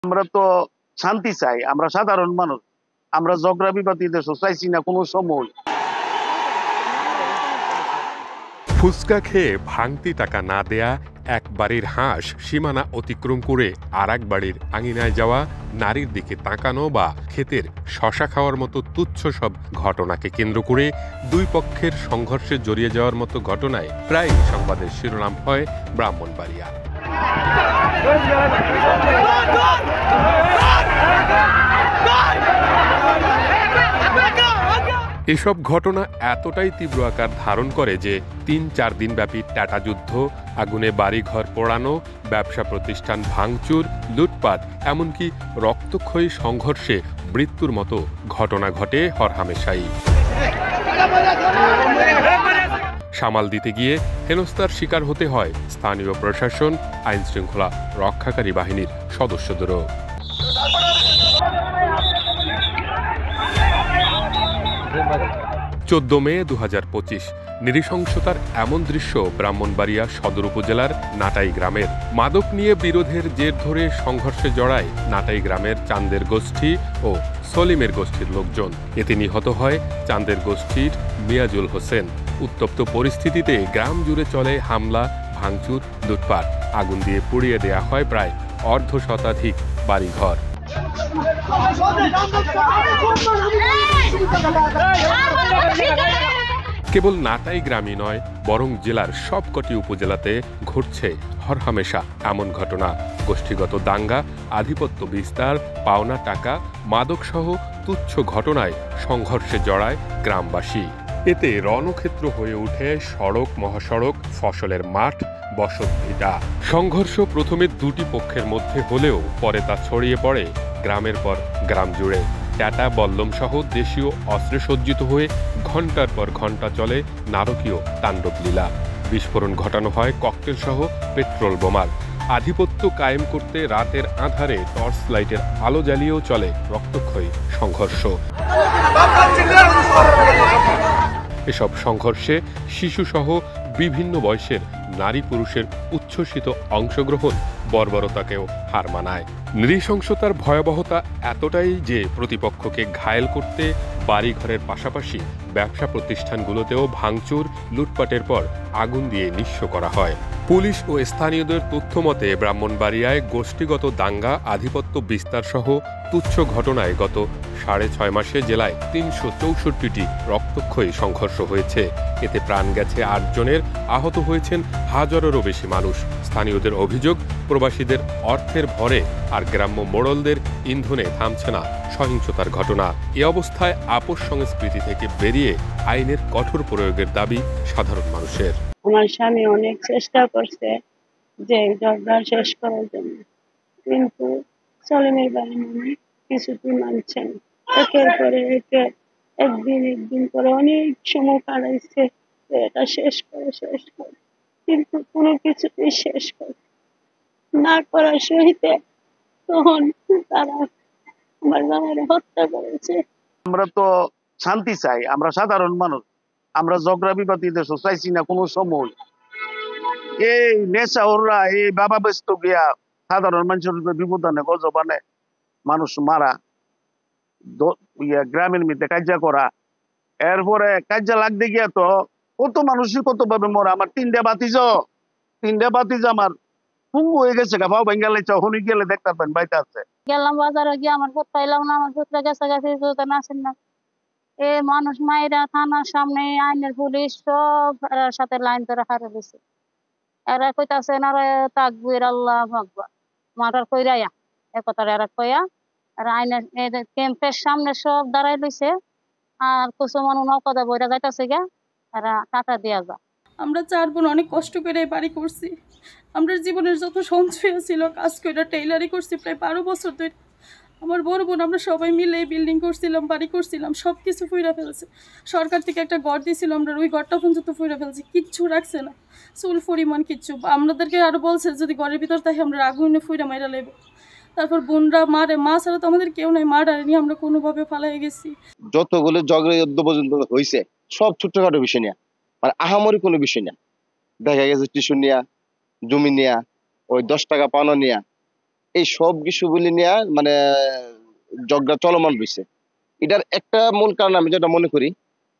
আমরা তো শান্তি চাই, আমরা সাধারণ মানুষ, আমরা ঝগড়া বিবাদ চাইছি না কোনো সময়। ফুচকা খেয়ে ভাঙতি টাকা না দেয়া, এক বাড়ির হাঁস সীমানা অতিক্রম করে আর এক বাড়ির আঙিনায় যাওয়া, নারীর দিকে তাকানো বা ক্ষেতের শশা খাওয়ার মতো তুচ্ছ সব ঘটনাকে কেন্দ্র করে দুই পক্ষের সংঘর্ষে জড়িয়ে যাওয়ার মতো ঘটনায় প্রায় সংবাদের শিরোনাম হয় ব্রাহ্মণবাড়িয়া। এসব ঘটনা এতটাই তীব্র আকার ধারণ করে যে ৩-৪ দিনব্যাপী টাটা যুদ্ধ, আগুনে বাড়িঘর পোড়ানো, ব্যবসা প্রতিষ্ঠান ভাঙচুর, লুটপাট, এমনকি রক্তক্ষয়ী সংঘর্ষে মৃত্যুর মতো ঘটনা ঘটে হরহামেশাই। সামাল দিতে গিয়ে হেনস্থার শিকার হতে হয় স্থানীয় প্রশাসন, আইনশৃঙ্খলা রক্ষাকারী বাহিনীর সদস্যদেরও। ১৪ মে ২০২৫ নৃশংসতার এমন দৃশ্য ব্রাহ্মণবাড়িয়া সদর উপজেলার নাটাই গ্রামের। মাদক নিয়ে বিরোধের জের ধরে সংঘর্ষে জড়ায় নাটাই গ্রামের চান্দের গোষ্ঠী ও সলিমের গোষ্ঠীর লোকজন। এতে নিহত হয় চান্দের গোষ্ঠীর মিয়াজুল হোসেন। উত্তপ্ত পরিস্থিতিতে গ্রাম জুড়ে চলে হামলা, ভাঙচুর, লুটপাট। আগুন দিয়ে পুড়িয়ে দেয়া হয় প্রায় অর্ধশতাধিক বাড়িঘর। কেবল নাটাই গ্রামই নয়, বরং জেলার সবকটি উপজেলাতে ঘটছে হরহামেশা এমন ঘটনা। গোষ্ঠীগত দাঙ্গা, আধিপত্য বিস্তার, পাওনা টাকা, মাদকসহ তুচ্ছ ঘটনায় সংঘর্ষে জড়ায় গ্রামবাসী। এতে রণক্ষেত্র হয়ে ওঠে সড়ক, মহাসড়ক, ফসলের মাঠ, বসতভিটা। সংঘর্ষ প্রথমে দুটি পক্ষের মধ্যে হলেও পরে তা ছড়িয়ে পড়ে গ্রামের পর গ্রাম জুড়ে। টাটা, বল্লম সহ দেশীয় অস্ত্রে সজ্জিত হয়ে ঘণ্টার পর ঘণ্টা চলে নারকীয় তাণ্ডবলীলা। বিস্ফোরণ ঘটানো হয় ককটেল সহ পেট্রোল বোমার। আধিপত্য কায়েম করতে রাতের আঁধারে টর্চ লাইটের আলো জ্বালিয়েও চলে রক্তক্ষয়ী সংঘর্ষ। এসব সংঘর্ষে শিশুসহ বিভিন্ন বয়সের নারী পুরুষের উচ্ছ্বসিত অংশগ্রহণ বর্বরতাকেও হার মানায়। নৃশংসতার ভয়াবহতা এতটাই যে প্রতিপক্ষকে ঘায়েল করতে বাড়িঘরের পাশাপাশি ব্যবসা প্রতিষ্ঠানগুলোতেও ভাঙচুর, লুটপাটের পর আগুন দিয়ে নিঃস্ব করা হয়। পুলিশ ও স্থানীয়দের তথ্য মতে ব্রাহ্মণবাড়িয়ায় গোষ্ঠীগত দাঙ্গা, আধিপত্য বিস্তার সহ তুচ্ছ ঘটনায় গত ৬.৫ মাসে জেলায় ৩৬৪টি রক্তক্ষয়ী সংঘর্ষ হয়েছে। এতে প্রাণ গেছে ৮ জনের, আহত হয়েছেন হাজারেরও বেশি মানুষ। স্থানীয়দের অভিযোগ, প্রবাসীদের অর্থের ভরে আর গ্রাম্য মোড়লদের ইন্ধনে থামছে না সহিংসতার ঘটনা। এ অবস্থায় আপোষ সংস্কৃতি থেকে বেরিয়ে আইনের কঠোর প্রয়োগের দাবি সাধারণ মানুষের। আমার স্বামী অনেক চেষ্টা করছে যে ঝগড়া শেষ করার জন্য, কিন্তু সলিমের বাহিনী কিছুতেই মানছে না। একের পরে একে একদিন করে অনেক সময় কাটাইছে এটা শেষ করে, কিন্তু কোনো কিছুতেই শেষ করে না করার সহিতে তখন তারা আমার জামাইরে হত্যা করেছে। আমরা তো শান্তি চাই, আমরা সাধারণ মানুষ, আমরা ঝগড়া বিবাদ চাইছি না কোনো সময়। এই নেশা ওরা এই বাবা ব্যস্ত গিয়া সাধারণ মানুষের বিপদ আনে, গজব আনে, মানুষ মারা, গ্রামের মধ্যে কার্যা করা, এরপরে কার্যা লাগতে গিয়া তো কত মানুষই কত ভাবে মরা। আমার তিনটা বাতিজ আমার পুঙ্গু হয়ে গেছে, গাফাও ভেঙ্গা লাইছে, হনি গেলে দেখতে পাবেন বাইতে আছে। গেলাম বাজারে গিয়ে আমার পুত পাইলাম না, আমার পুত্র গেছে নাচেন না। এ মানুষ মাইরা থানার সামনে আইনের পুলিশ সব সাথে লাইন ধরে হারে দিছে। এরা কইতাছে না তাকবীর আল্লাহু আকবার, মার্ডার কইরায়া একতারে এরা কইয়া আর আইনের ক্যাম্পের সামনে সব দাঁড়াই লইছে। আর কিছু মানুষ নৌকাতে বইরা যাইতাছে গা, এরা টাকা দিয়া যা। আমরা 4 বোন অনেক কষ্ট করে বাড়ি করছি। আমরা জীবনের যত সঞ্চয় ছিল কাজ করে টেইলারি করছি প্রায় 12 বছর ধরে। আমার বড় বোন আমরা সবাই মিলে বিল্ডিং করছিলাম, বাড়ি করছিলাম, সব কিছু ফুইরা ফেলছে। সরকার থেকে একটা ঘর দিয়েছিল, আমরা ওই ঘরটা পর্যন্ত ফুইরা ফেলছি, কিচ্ছু রাখছে না, চুল পরিমাণ কিচ্ছু। আমাদেরকে আরো বলছে যদি ঘরের ভিতর তাই আমরা আগুনে ফুইরা মাইরা লেব। তারপর বোনরা মারে, মা ছাড়া তো আমাদের কেউ নাই, মা ডারেনি, আমরা কোনোভাবে পালাই গেছি। যতগুলো ঝগড়া যুদ্ধ পর্যন্ত হয়েছে সব ছোটখাটো বিষয় নিয়ে, মানে আহামরি কোনো বিষয় না। দেখা গেছে টিস্যু নিয়া, জমি নিয়া, ওই 10 টাকা পাওনা নিয়া, এই সব বিষয়গুলি নিয়ে মানে ঝগড়া চলমান রয়েছে। এটার একটা মূল কারণ আমি যেটা মনে করি,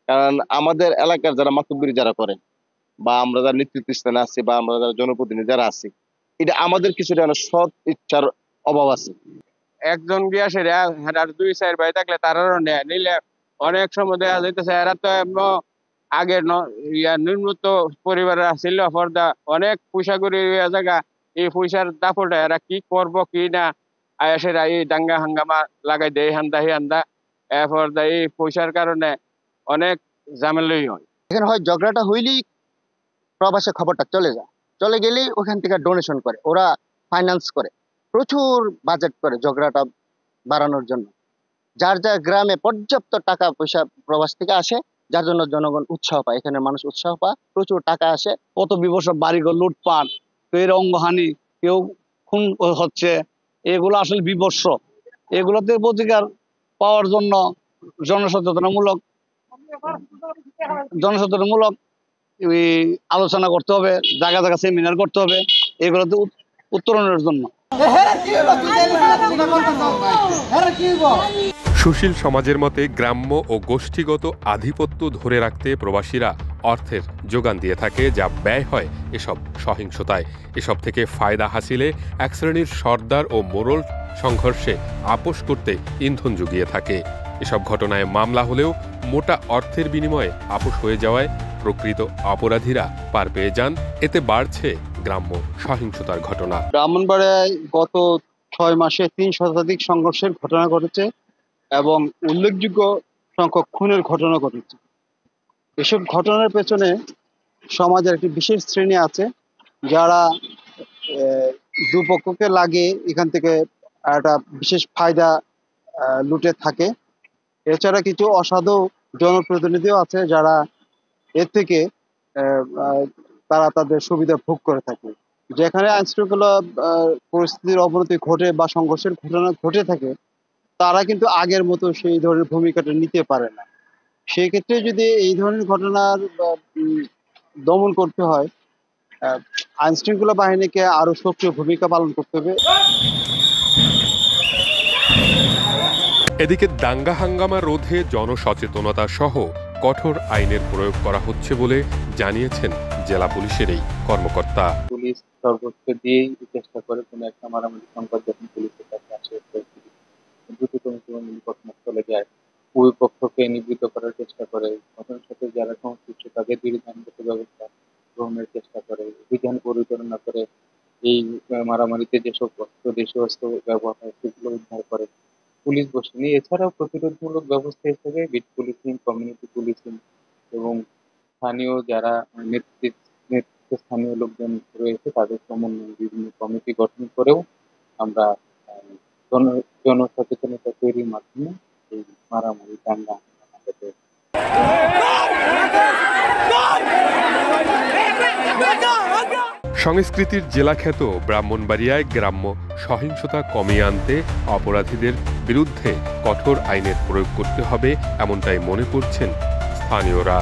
কারণ আমাদের এলাকার যারা মাতব্বরি যারা করে বা আমরা যারা নেতৃত্ব স্থানে আছি বা আমরা যারা জনপ্রতিনিধি যারা আছি, এটা আমাদের কিছুটা সৎ ইচ্ছার অভাব আছে। একজন গিয়া সেরা আর 2-4 ভাই থাকলে তারারও নিলে অনেক সময় দেখা যাইতেছে এরা তো আগে নিম্নত পরিবারের ছিল পর্দা অনেক পয়সা করে জায়গা এই পয়সার দাপটে এরা কি করব কি না আয়াসেরা এই দাঙ্গা হাঙ্গামা লাগাই দেয় হান্দা এরপর এই পয়সার কারণে অনেক ঝামেলাই হয়। এখানে হয় ঝগড়াটা হইলেই প্রবাসে খবরটা চলে গেলেই ওখান থেকে ডোনেশন করে, ওরা ফাইন্যান্স করে, প্রচুর বাজেট করে ঝগড়াটা বাড়ানোর জন্য। যার যার গ্রামে পর্যাপ্ত টাকা পয়সা প্রবাস থেকে আসে, যার জন্য জনগণ উৎসাহ পায়, এখানে মানুষ উৎসাহ পায়, প্রচুর টাকা আসে। কত বিবর্ষ বাড়িঘর লুটপাট, কেউ অঙ্গহানি, কেউ খুন হচ্ছে, এগুলো আসলে বিবর্ষ। এগুলোতে প্রতিকার পাওয়ার জন্য জনসচেতনামূলক আলোচনা করতে হবে, জায়গা জায়গা সেমিনার করতে হবে এগুলোতে উত্তরণের জন্য। সুশীল সমাজের মতে গ্রাম্য ও গোষ্ঠীগত আধিপত্য ধরে রাখতে প্রবাসীরা অর্থের যোগান দিয়ে থাকে, যা ব্যয় হয় এসব সহিংসতায়। এসব থেকে ফায়দা হাসিলে এক শ্রেণীর সর্দার ও মোড়ল সংঘর্ষে আপোষ করতে ইন্ধন জুগিয়ে থাকে। এসব ঘটনায় মামলা হলেও মোটা অর্থের বিনিময়ে আপোষ হয়ে যাওয়ায় প্রকৃত অপরাধীরা পার পেয়ে যান। এতে বাড়ছে গ্রাম্য সহিংসতার ঘটনা। ব্রাহ্মণবাড়িয়ায় গত 6 মাসে 3 শতাধিক সংঘর্ষের ঘটনা ঘটেছে এবং উল্লেখযোগ্য সংখ্যক খুনের ঘটনা ঘটেছে। এসব ঘটনার পেছনে সমাজের একটি বিশেষ শ্রেণী আছে যারা দুপক্ষকে লাগিয়ে এখান থেকে একটা বিশেষ ফায়দা লুটে থাকে। এছাড়া কিছু অসাধু জনপ্রতিনিধিও আছে যারা এর থেকে তারা তাদের সুবিধা ভোগ করে থাকে। যেখানে আইনশৃঙ্খলা পরিস্থিতির অবনতি ঘটে বা সংঘর্ষের ঘটনা ঘটে থাকে, তারা কিন্তু আগের মতো সেই ধরনের ভূমিকাটা নিতে পারে না। সেই ক্ষেত্রে যদি এই ধরনের ঘটনার দমন করতে হয়, আইনশৃঙ্খলা বাহিনীকে আরো সক্রিয় ভূমিকা পালন করতে হবে। এদিকে দাঙ্গা হাঙ্গামা রোধে জনসচেতনতা সহ কঠোর আইনের প্রয়োগ করা হচ্ছে বলে জানিয়েছেন জেলা পুলিশের এই কর্মকর্তা। পুলিশ সর্বোচ্চ দিয়েই চেষ্টা করে কোনো একটা মারামারি সংবাদ যখন পুলিশের কাছে আসে দ্রুততম ঘটনাস্থলে যায়, ওই পক্ষকে নিবৃত্ত করার চেষ্টা করে, ঘটনার সাথে যারা সংশ্লিষ্ট তাদের বিরুদ্ধে আইনগত ব্যবস্থা গ্রহণের চেষ্টা করে, অভিযান পরিচালনা করে এই মারামারিতে যেসব দেশীয় অস্ত্র ব্যবহার হয় সেগুলো উদ্ধার করে পুলিশ বসেনি। এছাড়াও প্রতিরোধমূলক ব্যবস্থা হিসেবে বিট পুলিশিং, কমিউনিটি পুলিশিং এবং স্থানীয় যারা স্থানীয় লোকজন রয়েছে তাদের সমন্বয়ে বিভিন্ন কমিটি গঠন করেও আমরা জনসচেতনতা তৈরির মাধ্যমে এই মারামারি দাঙ্গা সংস্কৃতির জেলাখ্যাত ব্রাহ্মণবাড়িয়ায় গ্রাম্য সহিংসতা কমিয়ে আনতে অপরাধীদের বিরুদ্ধে কঠোর আইনের প্রয়োগ করতে হবে, এমনটাই মনে করছেন স্থানীয়রা।